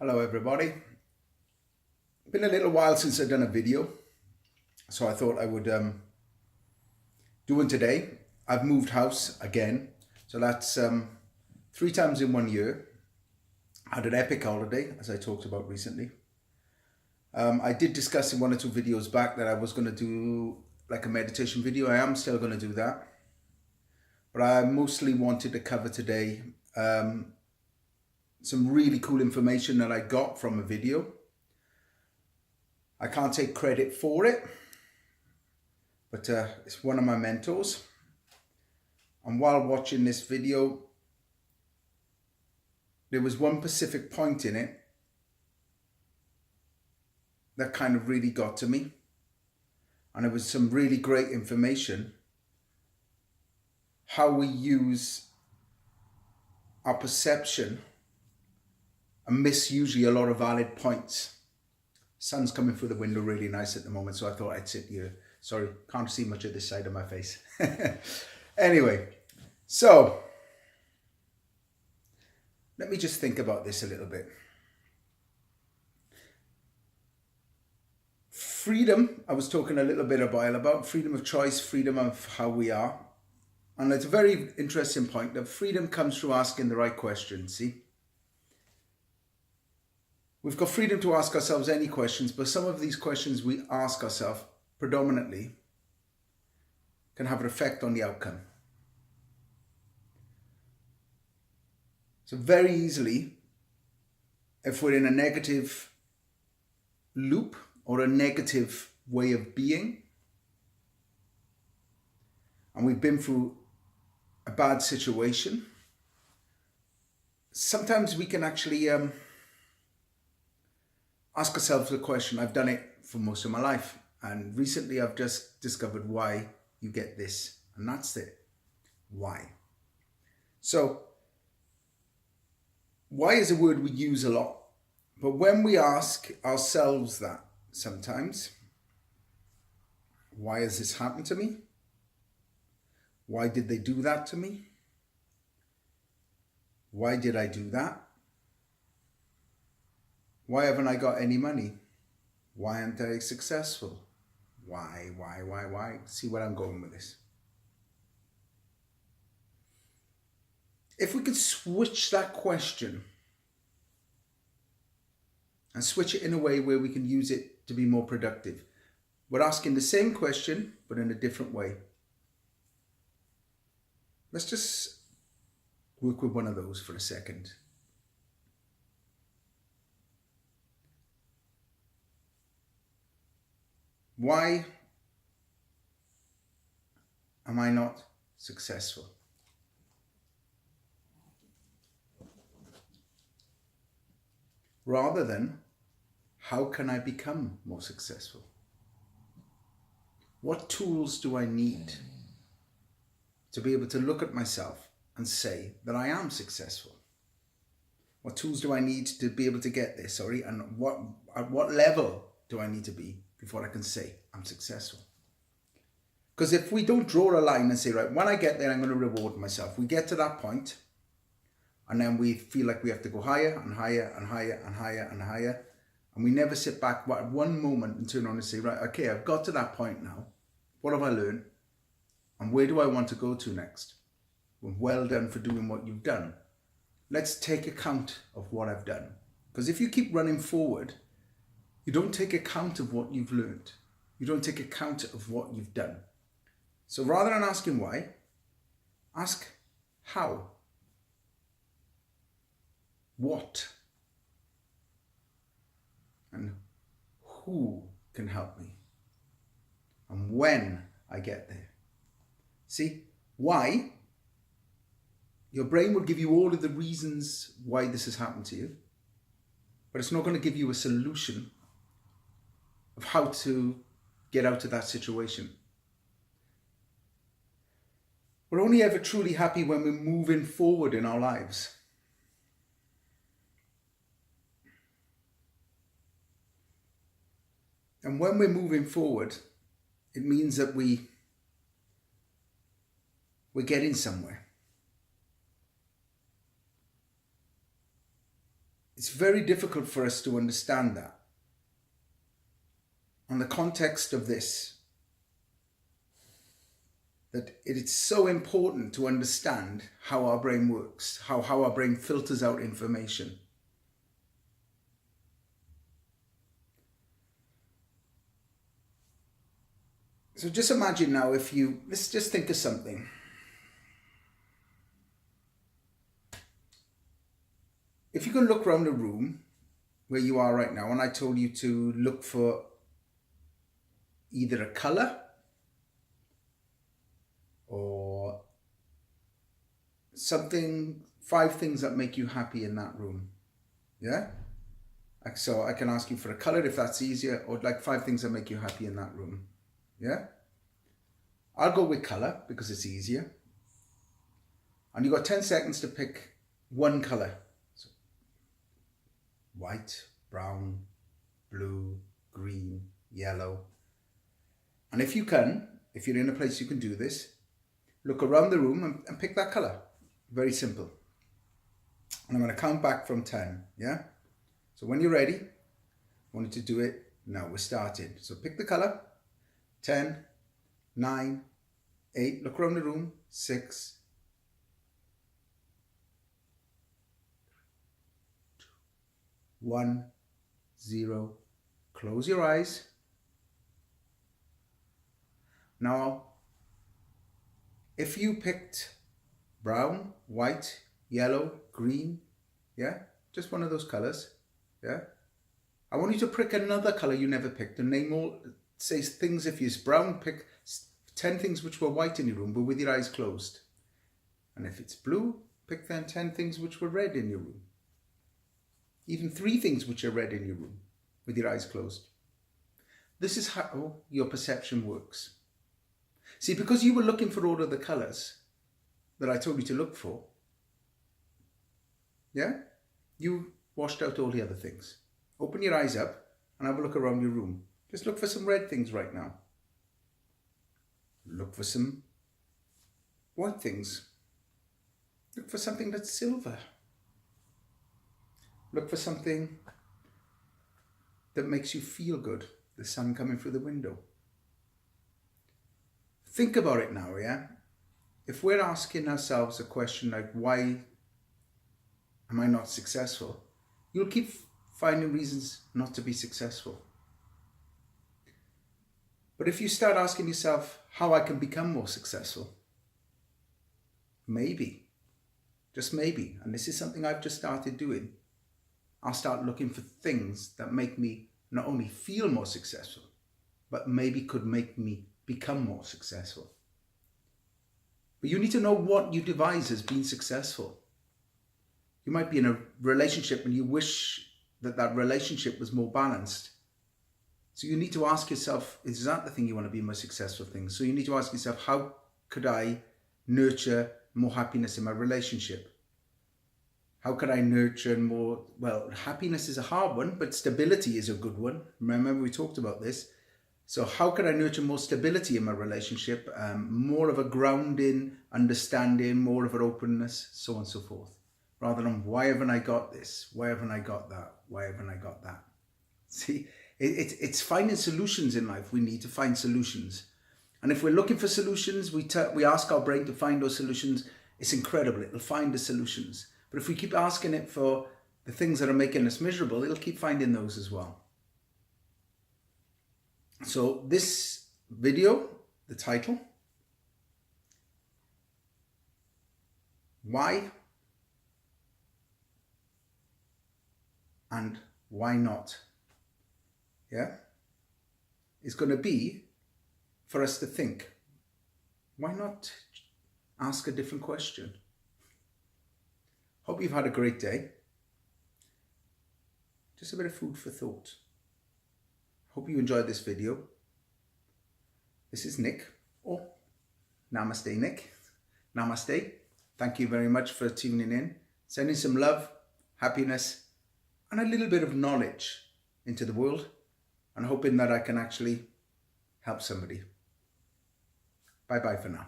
Hello everybody. Been a little while since I've done a video, so I thought I would do one today. I've moved house again, so that's 3 times in 1 year. I had an epic holiday, as I talked about recently. I did discuss in 1 or 2 videos back that I was going to do like a meditation video. I am still going to do that, but I mostly wanted to cover today some really cool information that I got from a video. I can't take credit for it, but it's one of my mentors. And while watching this video, there was one specific point in it that kind of really got to me. And it was some really great information. How we use our perception and miss usually a lot of valid points. Sun's coming through the window really nice at the moment, so I thought I'd sit here. Sorry, can't see much of this side of my face. Anyway, so let me just think about this a little bit. Freedom, I was talking a little bit about freedom of choice, freedom of how we are. And it's a very interesting point that freedom comes through asking the right questions, see? We've got freedom to ask ourselves any questions, but some of these questions we ask ourselves predominantly can have an effect on the outcome. So very easily, if we're in a negative loop or a negative way of being, and we've been through a bad situation, sometimes we can actually ask ourselves the question. I've done it for most of my life, and recently I've just discovered why you get this, and that's it. Why? So, why is a word we use a lot, but when we ask ourselves that sometimes, why has this happened to me? Why did they do that to me? Why did I do that? Why haven't I got any money? Why aren't I successful? Why? See where I'm going with this. If we could switch that question and switch it in a way where we can use it to be more productive. We're asking the same question, but in a different way. Let's just work with one of those for a second. Why am I not successful? Rather than, how can I become more successful? What tools do I need to be able to look at myself and say that I am successful? What tools do I need to be able to get there? And at what level do I need to be before I can say I'm successful? Because if we don't draw a line and say, right, when I get there, I'm going to reward myself. We get to that point, and then we feel like we have to go higher and higher and higher and higher and higher. And we never sit back at one moment and turn on and say, right, okay, I've got to that point now. What have I learned? And where do I want to go to next? Well done for doing what you've done. Let's take account of what I've done. Because if you keep running forward, you don't take account of what you've learned. You don't take account of what you've done. So rather than asking why, ask how. What? And who can help me? And when I get there. See, why? Your brain will give you all of the reasons why this has happened to you, but it's not going to give you a solution of how to get out of that situation. We're only ever truly happy when we're moving forward in our lives. And when we're moving forward, it means that we're getting somewhere. It's very difficult for us to understand that. On the context of this, that it's so important to understand how our brain works, how our brain filters out information. So just imagine now let's just think of something. If you can look around the room where you are right now, and I told you to look for either a color or something, 5 things that make you happy in that room. Yeah? So I can ask you for a color if that's easier, or like 5 things that make you happy in that room. Yeah? I'll go with color because it's easier. And you've got 10 seconds to pick one color. So, white, brown, blue, green, yellow. And if you're in a place you can do this, look around the room and pick that color. Very simple. And I'm going to count back from 10. Yeah? So when you're ready, I want you to do it now. We're starting. So pick the color. 10, 9, 8. Look around the room. 6, 1, 0. Close your eyes. Now, if you picked brown, white, yellow, green, yeah, just one of those colors, yeah, I want you to pick another color you never picked and name all, say things. If it's brown, pick 10 things which were white in your room, but with your eyes closed. And if it's blue, pick then 10 things which were red in your room. Even 3 things which are red in your room, with your eyes closed. This is how your perception works. See, because you were looking for all of the colors that I told you to look for, yeah, you washed out all the other things. Open your eyes up and have a look around your room. Just look for some red things right now. Look for some white things. Look for something that's silver. Look for something that makes you feel good. The sun coming through the window. Think about it now, yeah? If we're asking ourselves a question like, why am I not successful? You'll keep finding reasons not to be successful. But if you start asking yourself how I can become more successful, maybe, just maybe, and this is something I've just started doing, I'll start looking for things that make me not only feel more successful, but maybe could make me become more successful. But you need to know what you devise as being successful. You might be in a relationship and you wish that relationship was more balanced. So you need to ask yourself, is that the thing you want to be, most successful thing? So you need to ask yourself, how could I nurture more happiness in my relationship? How could I nurture more, well, happiness is a hard one, but stability is a good one. Remember we talked about this. So how could I nurture more stability in my relationship, more of a grounding, understanding, more of an openness, so on and so forth. Rather than, why haven't I got this? Why haven't I got that? Why haven't I got that? See, it's finding solutions in life. We need to find solutions. And if we're looking for solutions, we ask our brain to find those solutions. It's incredible. It'll find the solutions. But if we keep asking it for the things that are making us miserable, it'll keep finding those as well. So this video, the title, why and why not, yeah, is going to be for us to think, why not ask a different question? Hope you've had a great day. Just a bit of food for thought. Hope you enjoyed this video. This is Nick, or Namaste Nick. Namaste. Thank you very much for tuning in. Sending some love, happiness, and a little bit of knowledge into the world, and hoping that I can actually help somebody. Bye-bye for now.